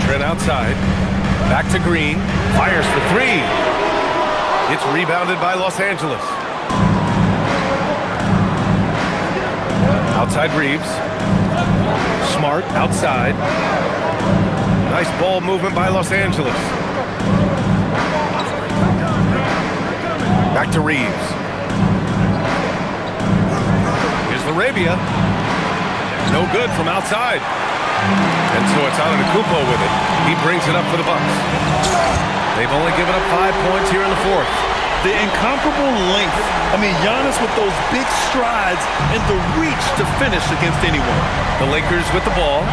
Trent outside. Back to Green. Fires for 3. It's rebounded by Los Angeles. Outside Reeves. Smart outside. Nice ball movement by Los Angeles. Back to Reeves. Here's Larabia. No good from outside. And so it's Antetokounmpo with it. He brings it up for the Bucks. They've only given up 5 points here in the fourth. The incomparable length. I mean, Giannis with those big strides and the reach to finish against anyone. The Lakers with the ball.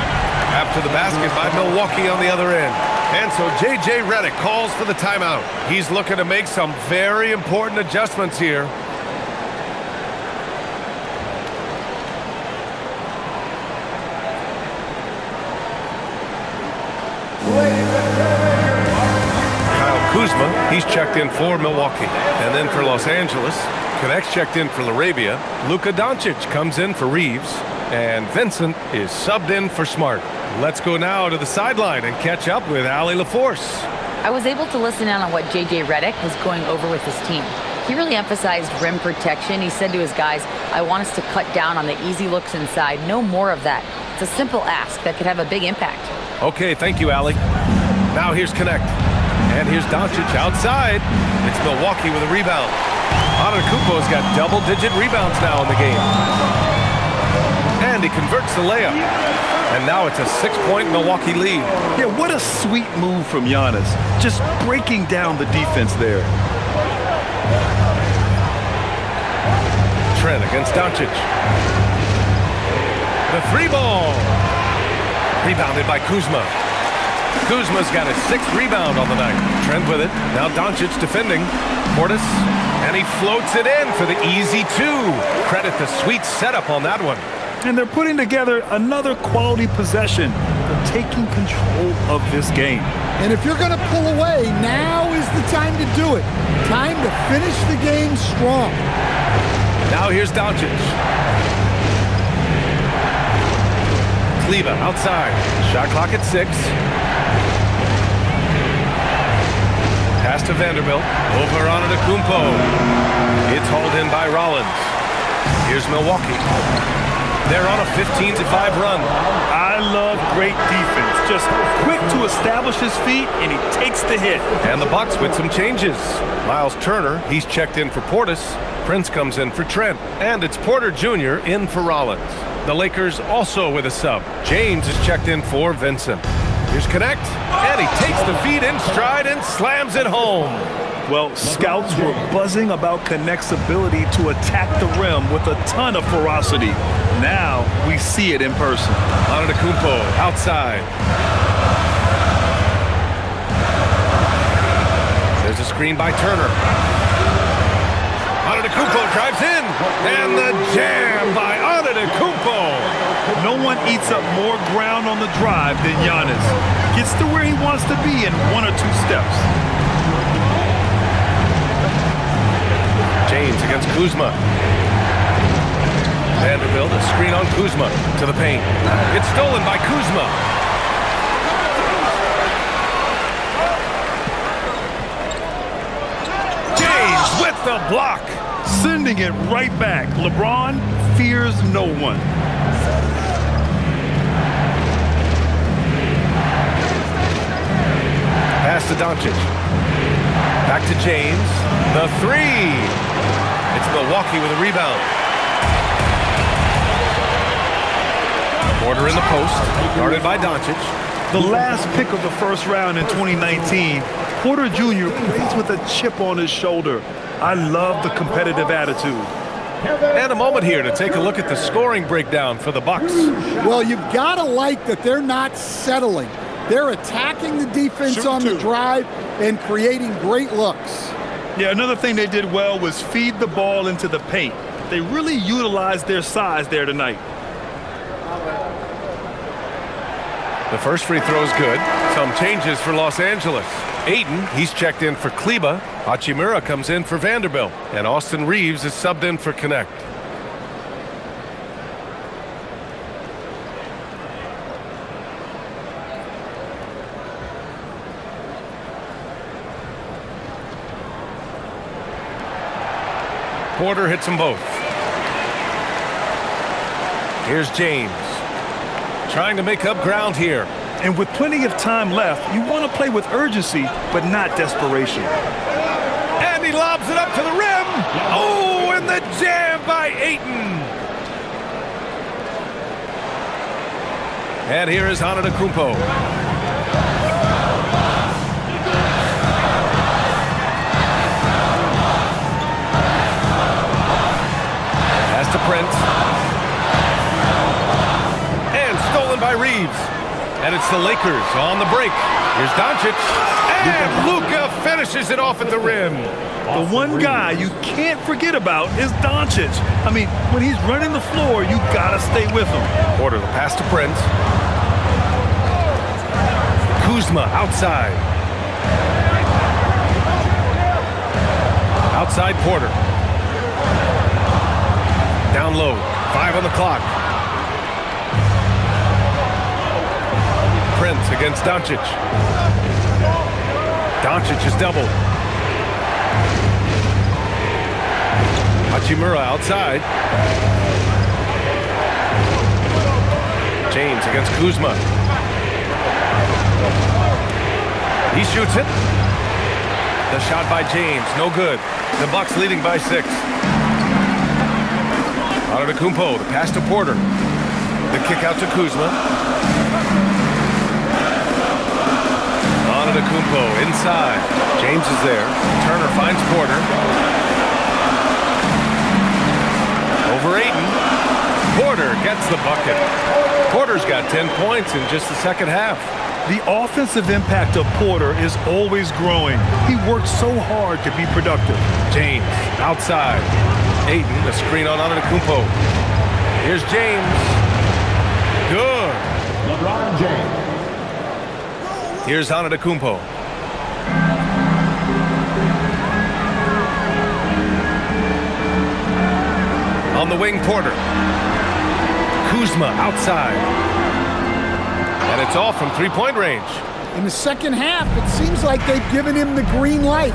After the basket by Milwaukee on the other end. And so J.J. Redick calls for the timeout. He's looking to make some very important adjustments here. Kuzma, he's checked in for Milwaukee. And then for Los Angeles, Connect's checked in for Larabia. Luka Doncic comes in for Reeves. And Vincent is subbed in for Smart. Let's go now to the sideline and catch up with Allie LaForce. I was able to listen in on what J.J. Redick was going over with his team. He really emphasized rim protection. He said to his guys, I want us to cut down on the easy looks inside. No more of that. It's a simple ask that could have a big impact. Okay, thank you, Allie. Now here's Connect. And here's Doncic outside. It's Milwaukee with a rebound. Antetokounmpo's got double-digit rebounds now in the game. And he converts the layup. And now it's a 6-point Milwaukee lead. Yeah, what a sweet move from Giannis. Just breaking down the defense there. Trent against Doncic. The 3-ball. Rebounded by Kuzma. Kuzma's got his 6th rebound on the night. Trent with it. Now Doncic defending. Portis. And he floats it in for the easy 2. Credit the sweet setup on that one. And they're putting together another quality possession. They're taking control of this game. And if you're going to pull away, now is the time to do it. Time to finish the game strong. Now here's Doncic. Kleba outside. Shot clock at 6. Pass to Vanderbilt. Over on Antetokounmpo. It's hauled in by Rollins. Here's Milwaukee. They're on a 15-5 run. I love great defense. Just quick to establish his feet, and he takes the hit. And the Bucks with some changes. Miles Turner, he's checked in for Portis. Prince comes in for Trent. And it's Porter Jr. in for Rollins. The Lakers also with a sub. James is checked in for Vincent. Here's Connect. And he takes the feed in stride and slams it home. Well, scouts were buzzing about Connect's ability to attack the rim with a ton of ferocity. Now we see it in person. Antetokounmpo outside. There's a screen by Turner. Antetokounmpo drives in, and the jam by Antetokounmpo. No one eats up more ground on the drive than Giannis. Gets to where he wants to be in 1 or 2 steps. James against Kuzma. Vanderbilt, a screen on Kuzma to the paint. It's stolen by Kuzma. James with the block. Sending it right back. LeBron fears no one. Pass to Doncic. Back to James. The three. It's Milwaukee with a rebound. Porter in the post, guarded by Doncic. The last pick of the first round in 2019, Porter Jr. plays with a chip on his shoulder. I love the competitive attitude. And a moment here to take a look at the scoring breakdown for the Bucks. Well, you've got to like that they're not settling. They're attacking the defense on the drive and creating great looks. Yeah, another thing they did well was feed the ball into the paint. They really utilized their size there tonight. The first free throw is good. Some changes for Los Angeles. Ayton, he's checked in for Kleba. Hachimura comes in for Vanderbilt. And Austin Reeves is subbed in for Connect. Porter hits them both. Here's James. Trying to make up ground here. And with plenty of time left, you want to play with urgency, but not desperation. And he lobs it up to the rim. Oh, and the jam by Ayton. And here is Antetokounmpo. Pass to Prince. By Reeves, and it's the Lakers on the break. Here's Doncic, and Luka finishes it off at the rim. The one guy you can't forget about is Doncic. I mean, when he's running the floor, you gotta stay with him. Porter, the pass to Prince. Kuzma outside. Outside Porter. Down low, 5 on the clock. Prince against Doncic. Doncic is doubled. Hachimura outside. James against Kuzma. He shoots it. The shot by James, no good. The Bucks leading by 6. Antetokounmpo, the pass to Porter. The kick out to Kuzma. Antetokounmpo inside. James is there. Turner finds Porter. Over Ayton. Porter gets the bucket. Porter's got 10 points in just the second half. The offensive impact of Porter is always growing. He works so hard to be productive. James outside. Ayton, the screen on Antetokounmpo. Here's James. Good. LeBron James. Here's Antetokounmpo. On the wing, Porter. Kuzma outside. And it's all from three-point range. In the second half, it seems like they've given him the green light.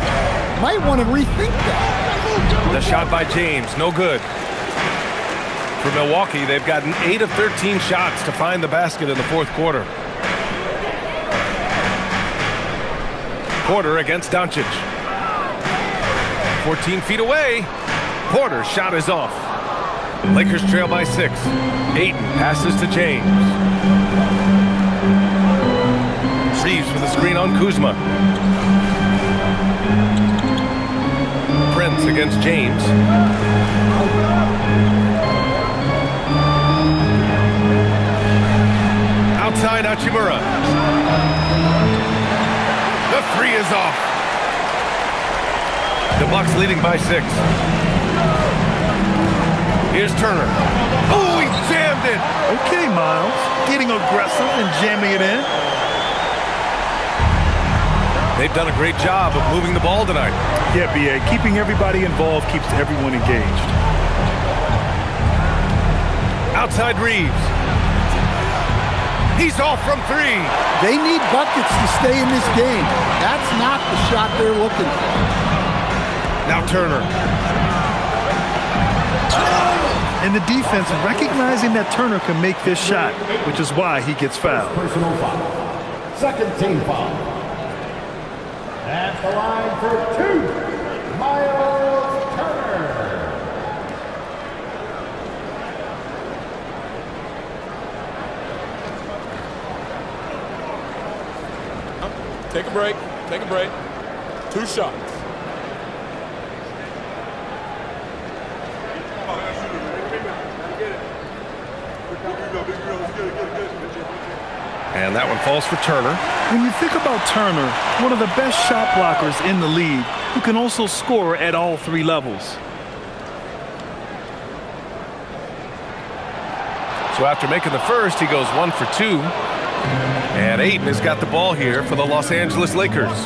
Might want to rethink that. The shot by James, no good. For Milwaukee, they've gotten 8 of 13 shots to find the basket in the fourth quarter. Porter against Doncic. 14 feet away. Porter's shot is off. Lakers trail by 6. Ayton passes to James. Reeves with a screen on Kuzma. Prince against James. Outside Hachimura. The three is off. The Bucks leading by 6. Here's Turner. Oh, he jammed it. Okay, Miles. Getting aggressive and jamming it in. They've done a great job of moving the ball tonight. Yeah, B.A. Keeping everybody involved keeps everyone engaged. Outside Reeves. He's off from three. They need buckets to stay in this game. That's not the shot they're looking for. Now Turner. And the defense recognizing that Turner can make this shot, which is why he gets fouled. Personal foul. Second team foul. At the line for two, Miles Turner. Take a break. Take a break. 2 shots. And that one falls for Turner. When you think about Turner, one of the best shot blockers in the league, who can also score at all 3 levels. So after making the first, he goes 1 for 2. And Ayton has got the ball here for the Los Angeles Lakers.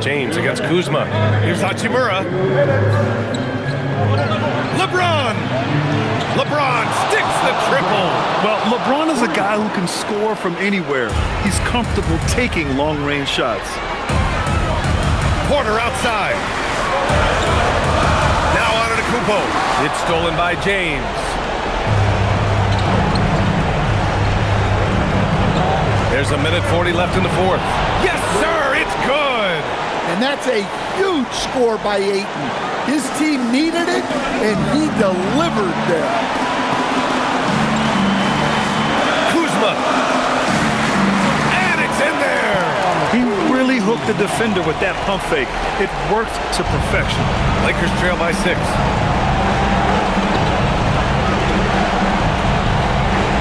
James against Kuzma. Here's Hachimura. LeBron sticks the triple. Well, LeBron is a guy who can score from anywhere. He's comfortable taking long-range shots. Porter outside. Now on to Kupo. It's stolen by James. There's 1:40 left in the fourth. Yes, sir, it's good. And that's a huge score by Ayton. His team needed it, and he delivered there. Kuzma. And it's in there. He really hooked the defender with that pump fake. It worked to perfection. Lakers trail by 6.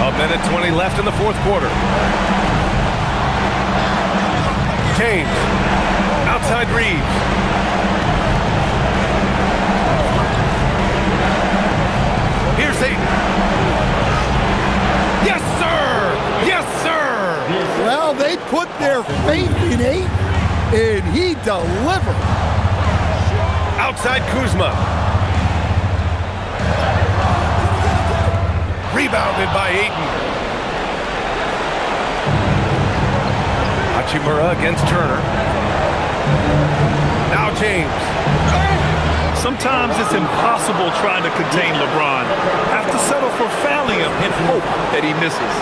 1:20 left in the fourth quarter. James. Outside Reeves. Here's Ayton. Yes, sir! Yes, sir! Well, they put their faith in Ayton, and he delivered. Outside Kuzma. Rebounded by Ayton. Hachimura against Turner. Now James. Sometimes it's impossible trying to contain LeBron. Have to settle for fouling him and hope that he misses.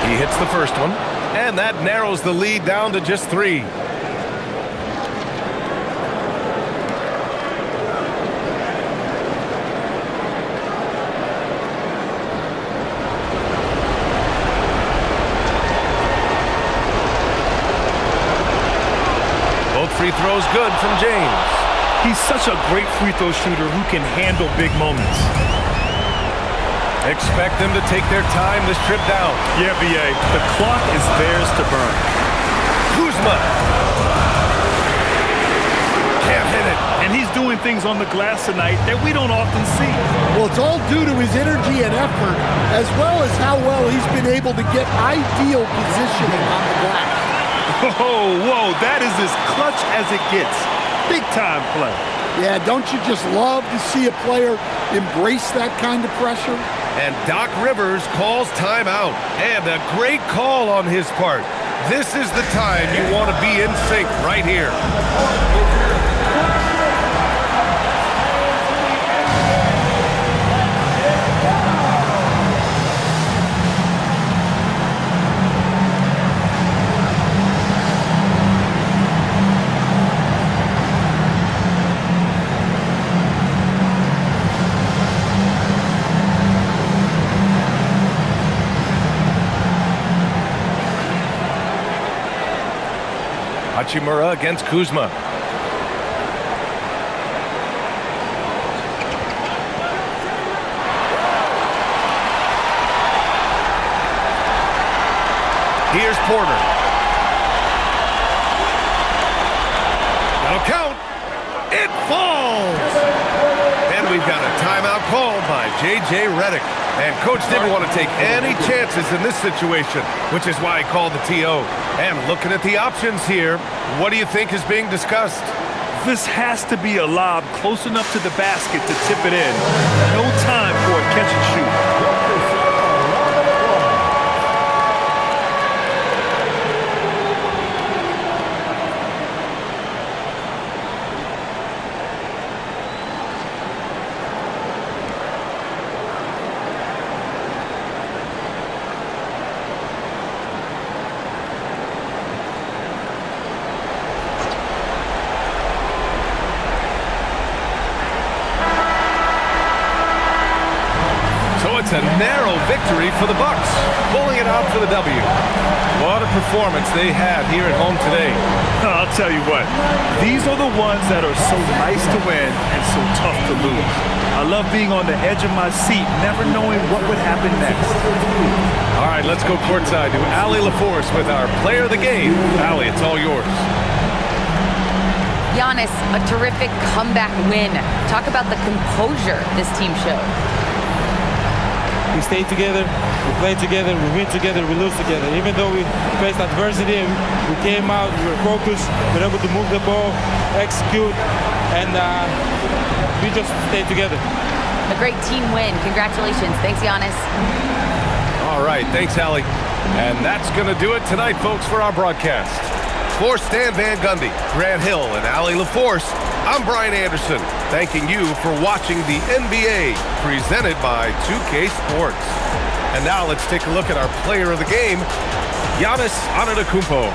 He hits the first one, and that narrows the lead down to just 3. Both free throws good from James. He's such a great free throw shooter who can handle big moments. Expect them to take their time this trip down. Yeah, B.A. The clock is theirs to burn. Kuzma. Can't hit it. And he's doing things on the glass tonight that we don't often see. Well, it's all due to his energy and effort, as well as how well he's been able to get ideal positioning on the glass. Whoa, that is as clutch as it gets. Big time play. Yeah, don't you just love to see a player embrace that kind of pressure? And Doc Rivers calls timeout. And a great call on his part. This is the time you want to be in sync right here. Hachimura against Kuzma. Here's Porter. That'll count. It falls. And we've got a timeout called by J.J. Redick. And Coach didn't want to take any chances in this situation, which is why he called the TO. And looking at the options here, what do you think is being discussed? This has to be a lob close enough to the basket to tip it in. No time for a catch and shoot. It's a narrow victory for the Bucks, pulling it out for the W. What a performance they had here at home today. I'll tell you what, these are the ones that are so nice to win and so tough to lose. I love being on the edge of my seat, never knowing what would happen next. All right, let's go courtside to Allie LaForce with our player of the game. Allie, it's all yours. Giannis, a terrific comeback win. Talk about the composure this team showed. We stay together, we play together, we win together, we lose together. Even though we faced adversity, we came out, we were focused, we were able to move the ball, execute, and we just stayed together. A great team win. Congratulations. Thanks, Giannis. All right, thanks, Allie. And that's going to do it tonight, folks, for our broadcast. For Stan Van Gundy, Grant Hill, and Allie LaForce, I'm Brian Anderson, thanking you for watching the NBA presented by 2K Sports. And now let's take a look at our player of the game, Giannis Antetokounmpo.